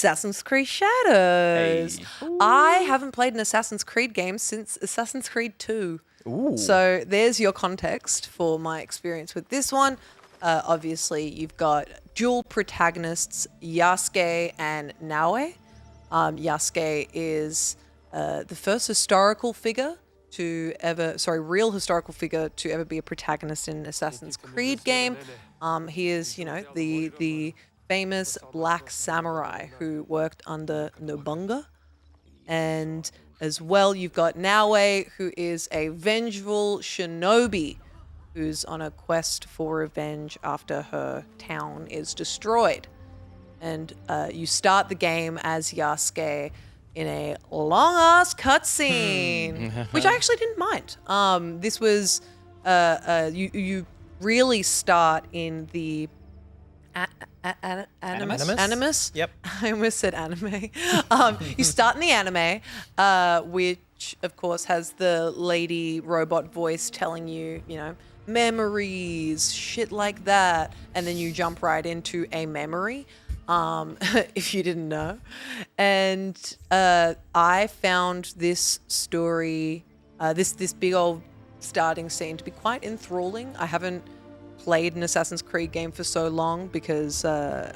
Assassin's Creed Shadows. Hey. I haven't played an Assassin's Creed game since Assassin's Creed 2. Ooh. So there's your context for my experience with this one. Obviously, you've got dual protagonists, Yasuke and Naoe. Yasuke is the first real historical figure to ever be a protagonist in an Assassin's Creed game. He is, the famous black samurai who worked under Nobunaga. And as well, you've got Naoe, who is a vengeful shinobi who's on a quest for revenge after her town is destroyed. And you start the game as Yasuke in a long-ass cutscene, which I actually didn't mind. This was, you really start in the Animus? Yep. I almost said anime. You start in the anime, which, of course, has the lady robot voice telling you, memories, shit like that. And then you jump right into a memory, if you didn't know. And I found this story, this big old starting scene to be quite enthralling. I haven't played an Assassin's Creed game for so long because the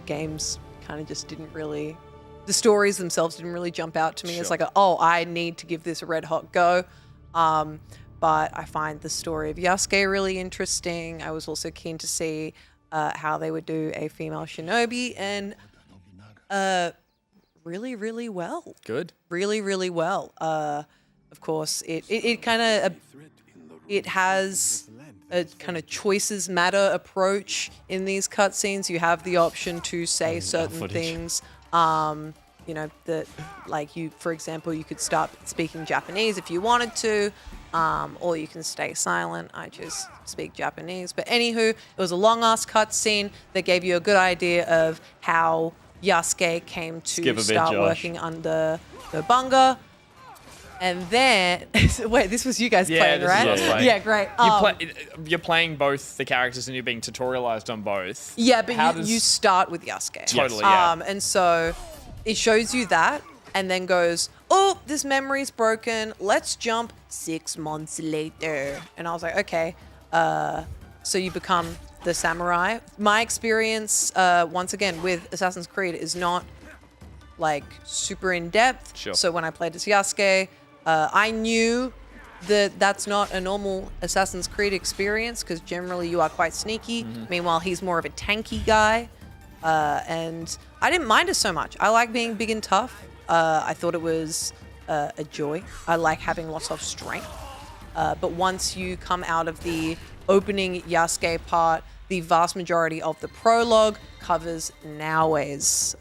games kind of just the stories themselves didn't really jump out to me as I need to give this a red hot go. But I find the story of Yasuke really interesting. I was also keen to see how they would do a female shinobi, and really, really well. Good. Really, really well. Of course, it has a kind of choices matter approach in these cutscenes. You have the option to say certain things. That for example, you could start speaking Japanese if you wanted to, or you can stay silent. I just speak Japanese. But anywho, it was a long ass cutscene that gave you a good idea of how Yasuke came to start working under the Bunga. And then, wait, this was you guys playing, right? This is us playing. Yeah, great. You're playing both the characters and you're being tutorialized on both. Yeah, but you start with Yasuke. Totally, yeah. And so it shows you that and then goes, oh, this memory's broken. Let's jump 6 months later. And I was like, okay. So you become the samurai. My experience, once again, with Assassin's Creed is not super in depth. Sure. So when I played as Yasuke, I knew that that's not a normal Assassin's Creed experience because generally you are quite sneaky. Meanwhile, he's more of a tanky guy. And I didn't mind it so much. I like being big and tough. I thought it was a joy. I like having lots of strength. But once you come out of the opening Yasuke part, the vast majority of the prologue covers Naoe's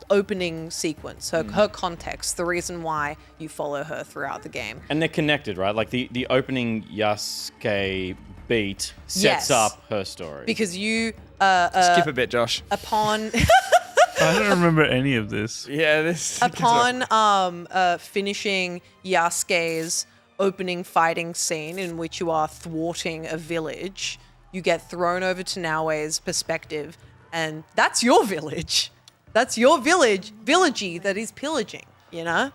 opening sequence, her context, the reason why you follow her throughout the game. And they're connected, right? Like the opening Yasuke beat sets up her story. Because you skip a bit, Josh. Upon I don't remember any of this. Yeah, this upon finishing Yasuke's opening fighting scene in which you are thwarting a village, you get thrown over to Naoe's perspective, and that's your village. That's your villagey that is pillaging,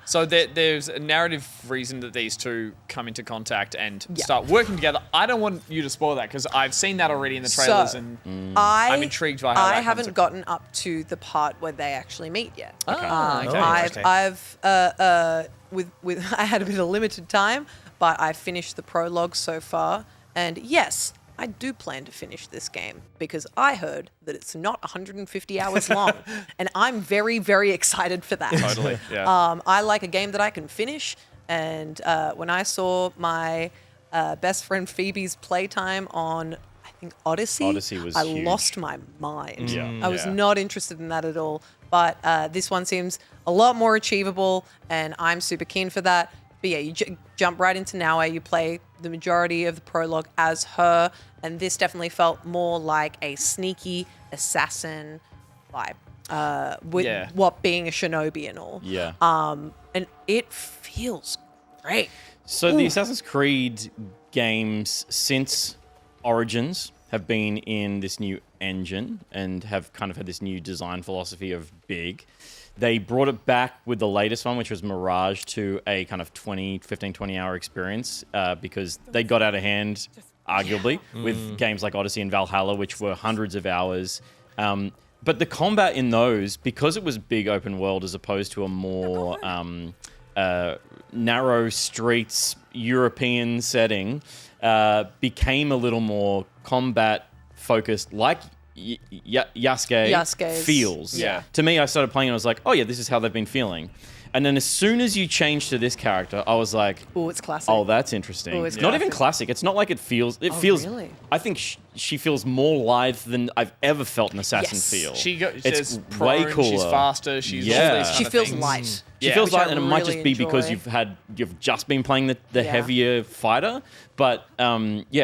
So there's a narrative reason that these two come into contact and start working together. I don't want you to spoil that because I've seen that already in the trailers, and I'm intrigued by how I that haven't gotten up to the part where they actually meet yet. Okay. I've I had a bit of limited time, but I finished the prologue so far, and yes, I do plan to finish this game because I heard that it's not 150 hours long, and I'm very, very excited for that. Totally, yeah. I like a game that I can finish, and when I saw my best friend Phoebe's playtime on, I think, Odyssey was huge. lost my mind. Yeah. I was not interested in that at all, but this one seems a lot more achievable, and I'm super keen for that. But yeah, you jump right into Naoe, you play the majority of the prologue as her, and this definitely felt more like a sneaky assassin vibe, with what being a shinobi and all. Yeah. And it feels great. So the Assassin's Creed games since Origins have been in this new engine and have kind of had this new design philosophy of big. They brought it back with the latest one, which was Mirage, to a kind of 20 hour experience because they got out of hand, arguably, with games like Odyssey and Valhalla, which were hundreds of hours. But the combat in those, because it was big open world as opposed to a more narrow streets European setting, became a little more combat focused, like Yasuke feels. Yeah. To me, I started playing and I was like, oh yeah, this is how they've been feeling. And then as soon as you change to this character, I was like, oh, it's classic. Oh, that's interesting. Oh, it's not even classic. It's not like it feels. It feels. Really? I think she feels more lithe than I've ever felt an assassin feel. She's way prone, cooler. She's faster. She's Yeah. all these kind She of feels things. light. She Yeah. feels Which I like, and it might really just be because enjoy. you've just been playing the heavier fighter, but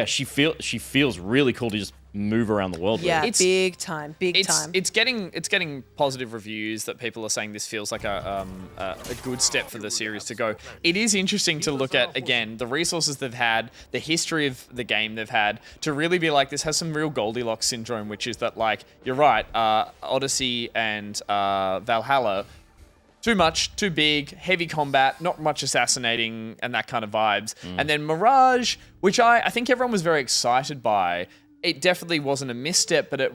she feels really cool to just move around the world. Yeah, with. big time. It's getting positive reviews that people are saying this feels like a good step for the series to go. It is interesting to look at, again, the resources they've had, the history of the game they've had, to really be like, this has some real Goldilocks syndrome, which is that, like, you're right, Odyssey and Valhalla, too much, too big, heavy combat, not much assassinating and that kind of vibes. And then Mirage, which I think everyone was very excited by. It definitely wasn't a misstep, but it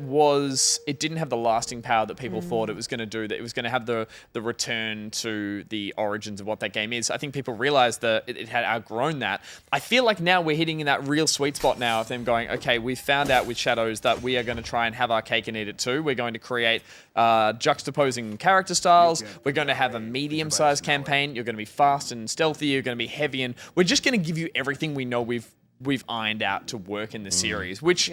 didn't have the lasting power that people thought it was going to do, that it was going to have the return to the origins of what that game is. I think people realized that it had outgrown that. I feel like now we're hitting in that real sweet spot now of them going, okay, we've found out with Shadows that we are going to try and have our cake and eat it too. We're going to create juxtaposing character styles. We're going to have a medium-sized campaign. You're going to be fast and stealthy. You're going to be heavy, and we're just going to give you everything we know we've ironed out to work in the series, which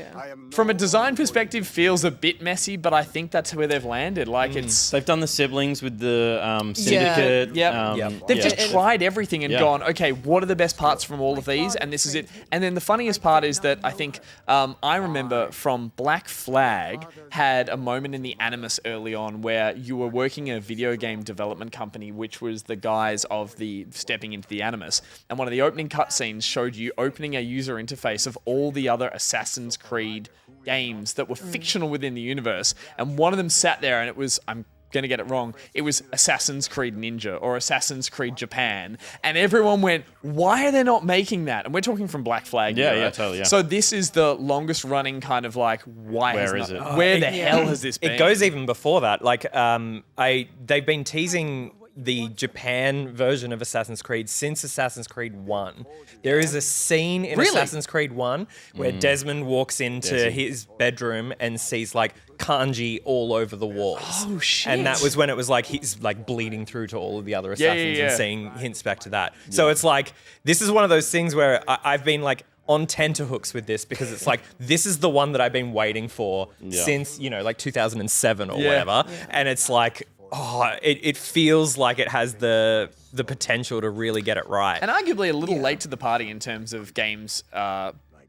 from a design perspective feels a bit messy, but I think that's where they've landed. Like They've done the siblings with the Syndicate. They've just tried everything and gone, okay, what are the best parts from all of these? And this is it. And then the funniest part is that I think I remember from Black Flag had a moment in the Animus early on where you were working in a video game development company, which was the guise of the stepping into the Animus. And one of the opening cutscenes showed you opening a user interface of all the other Assassin's Creed games that were fictional within the universe. And one of them sat there and it was, I'm going to get it wrong, it was Assassin's Creed Ninja or Assassin's Creed Japan. And everyone went, why are they not making that? And we're talking from Black Flag. Yeah, totally, yeah. So this is the longest running kind of like, where is it? Where the hell has this been? It goes even before that. Like, they've been teasing the Japan version of Assassin's Creed since Assassin's Creed 1. There is a scene in Assassin's Creed 1 where Desmond walks into his bedroom and sees like kanji all over the walls. Oh, shit. And that was when it was like he's like bleeding through to all of the other assassins yeah. and seeing hints back to that. So it's like, this is one of those things where I've been like on tenterhooks with this because it's like, this is the one that I've been waiting for since, like 2007 or whatever. Yeah. And it's like, it feels like it has the potential to really get it right. And arguably a little late to the party in terms of games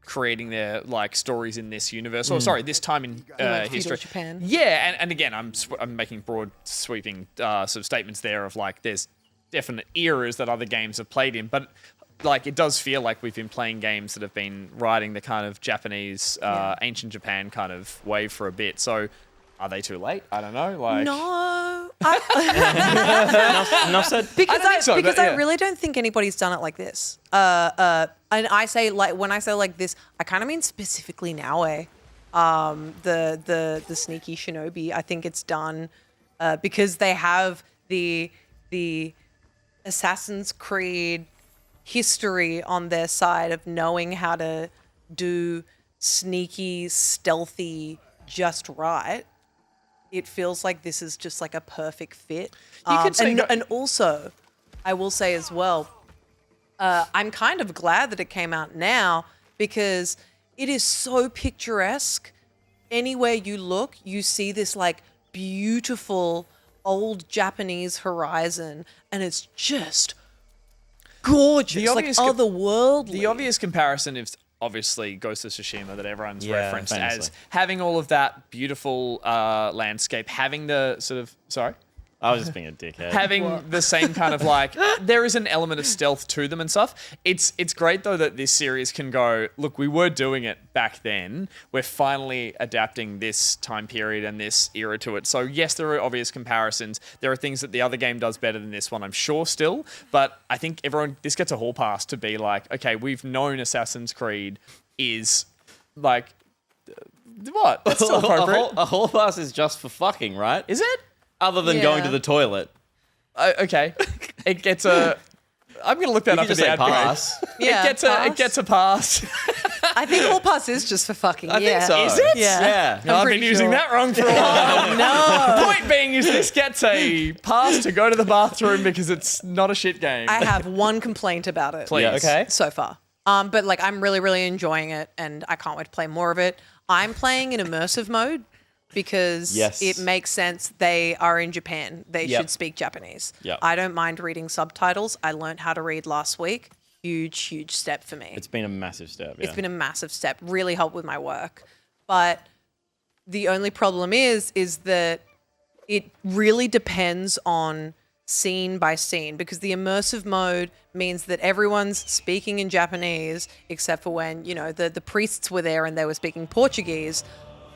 creating their like stories in this universe, or sorry, this time in history. Japan. Yeah, and again, I'm making broad sweeping sort of statements there of like there's definite eras that other games have played in, but like it does feel like we've been playing games that have been riding the kind of Japanese ancient Japan kind of wave for a bit. So are they too late? I don't know. Like No. Enough said. I really don't think anybody's done it like this. And I say like when I say like this, I kind of mean specifically Naue. The sneaky shinobi. I think it's done because they have the Assassin's Creed history on their side of knowing how to do sneaky, stealthy, just right. It feels like this is just like a perfect fit. You could say and also, I will say as well, I'm kind of glad that it came out now because it is so picturesque. Anywhere you look, you see this like beautiful old Japanese horizon, and it's just gorgeous, like otherworldly. The obvious comparison is obviously Ghost of Tsushima that everyone's referenced famously. as having all of that beautiful landscape, having the sort of... Sorry? I was just being a dickhead. having the same kind of like, there is an element of stealth to them and stuff. It's great though that this series can go, look, we were doing it back then. We're finally adapting this time period and this era to it. So yes, there are obvious comparisons. There are things that the other game does better than this one, I'm sure still. But I think this gets a hall pass to be like, okay, we've known Assassin's Creed is like, what? That's still appropriate. A hall pass is just for fucking, right? Is it? Other than going to the toilet. Okay. It gets a... I'm going to look that up in the ad pass. Yeah, It gets a pass. I think all pass is just for fucking. I think so. Is it? Yeah. No, I've been pretty using sure. that wrong for a while. No. Point being is this gets a pass to go to the bathroom because it's not a shit game. I have one complaint about it. Please. Yes. Okay. So far. But like I'm really, really enjoying it and I can't wait to play more of it. I'm playing in immersive mode because it makes sense. They are in Japan. They should speak Japanese. Yep. I don't mind reading subtitles. I learned how to read last week. Huge step for me. It's been a massive step. It's been a massive step. Really helped with my work. But the only problem is that it really depends on scene by scene because the immersive mode means that everyone's speaking in Japanese except for when, you know, the priests were there and they were speaking Portuguese.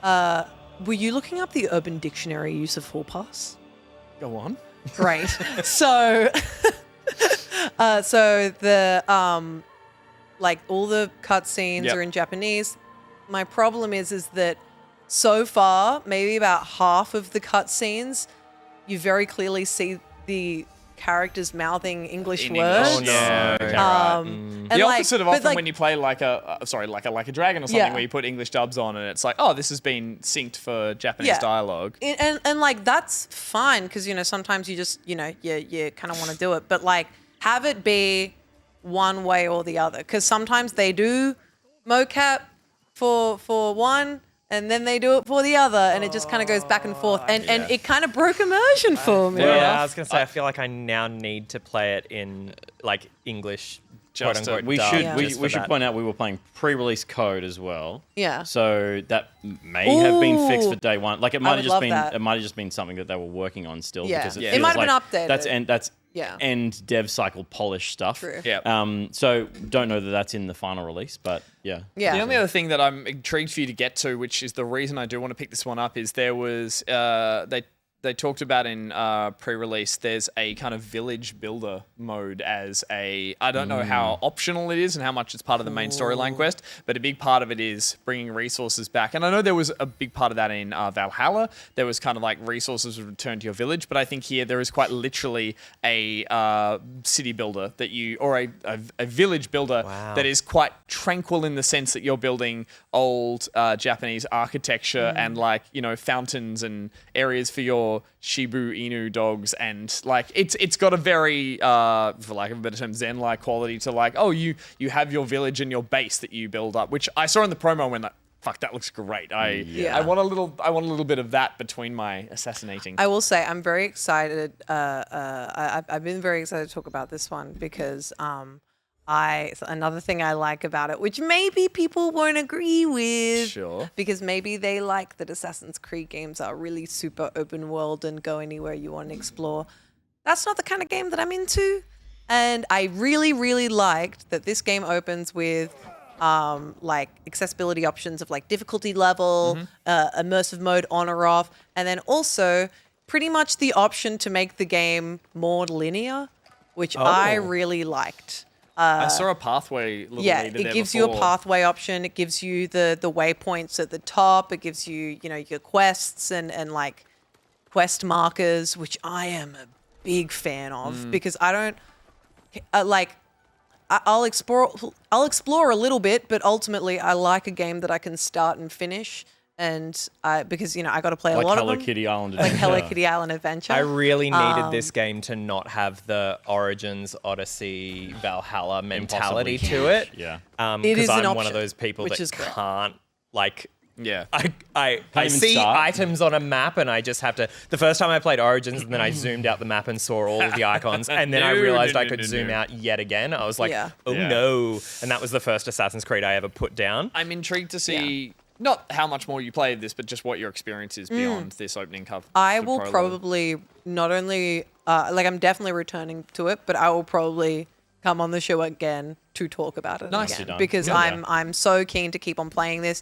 Were you looking up the Urban Dictionary use of hall pass? Go on. Great. So the like all the cutscenes are in Japanese. My problem is that so far, maybe about half of the cutscenes, you very clearly see the characters mouthing English words. Oh no. And The like, opposite of but often like- when you play like a dragon or something Yeah. where you put English dubs on and it's like, oh, this has been synced for Japanese dialogue. And like that's fine because you know sometimes you just you kind of want to do it, but like have it be one way or the other because sometimes they do mocap for one and then they do it for the other and it just kind of goes back and forth and it kind of broke immersion for me. Yeah, I was gonna say I feel like I now need to play it in like English. Just quote unquote, We dub, should Yeah. we, just we for should that. point out we were playing pre-release code as well. Yeah. So that may have been fixed Ooh. for day one. Like it might would have just love been that. it might have just been something that they were working on still. Yeah. Because It feels might have been like updated. That's Yeah. end dev cycle polish stuff. True. Yeah. So don't know that that's in the final release, but yeah. Yeah. The only other thing that I'm intrigued for you to get to, which is the reason I do want to pick this one up, is there was they talked about in pre-release. There's a kind of village builder mode as a I don't know how optional it is and how much it's part of the main storyline quest, but a big part of it is bringing resources back. And I know there was a big part of that in Valhalla. There was kind of like resources would return to your village, but I think here there is quite literally a city builder that you or a village builder that is quite tranquil in the sense that you're building old Japanese architecture and like fountains and areas for your Shibu Inu dogs, and like it's got a very for lack of a better term zen-like quality to like you have your village and your base that you build up, which I saw in the promo and went like, fuck, that looks great. I want a little bit of that between my assassinating. I will say I'm very excited. I've been very excited to talk about this one because another thing I like about it, which maybe people won't agree with, Sure. because maybe they like that Assassin's Creed games are really super open world and go anywhere you want to explore. That's not the kind of game that I'm into, and I really, really liked that this game opens with like accessibility options of like difficulty level, immersive mode on or off, and then also pretty much the option to make the game more linear, which I really liked. I saw a pathway little Yeah, leader it there gives you a before. pathway option. It gives you the waypoints at the top. It gives you, your quests and like quest markers, which I am a big fan of because I don't I'll explore a little bit, but ultimately I like a game that I can start and finish. And because I got to play a Like lot Hello of them, Kitty Island like Adventure. Hello Kitty Island Adventure. I really needed this game to not have the Origins, Odyssey, Valhalla mentality Impossibly to it. huge, yeah. It Because is an I'm one option, of those people which that is great. can't like. Yeah. I even see start. items on a map and I just have to. The first time I played Origins, and then I zoomed out the map and saw all of the icons, and then I No, realized no, I no, could no, zoom no. out yet again. I was like, Yeah. oh Yeah. no! And that was the first Assassin's Creed I ever put down. I'm intrigued to see Not how much more you played this, but just what your experience is beyond this opening cup. I will probably not only I'm definitely returning to it, but I will probably come on the show again to talk about it Nice. again Done. because Yeah. I'm so keen to keep on playing this.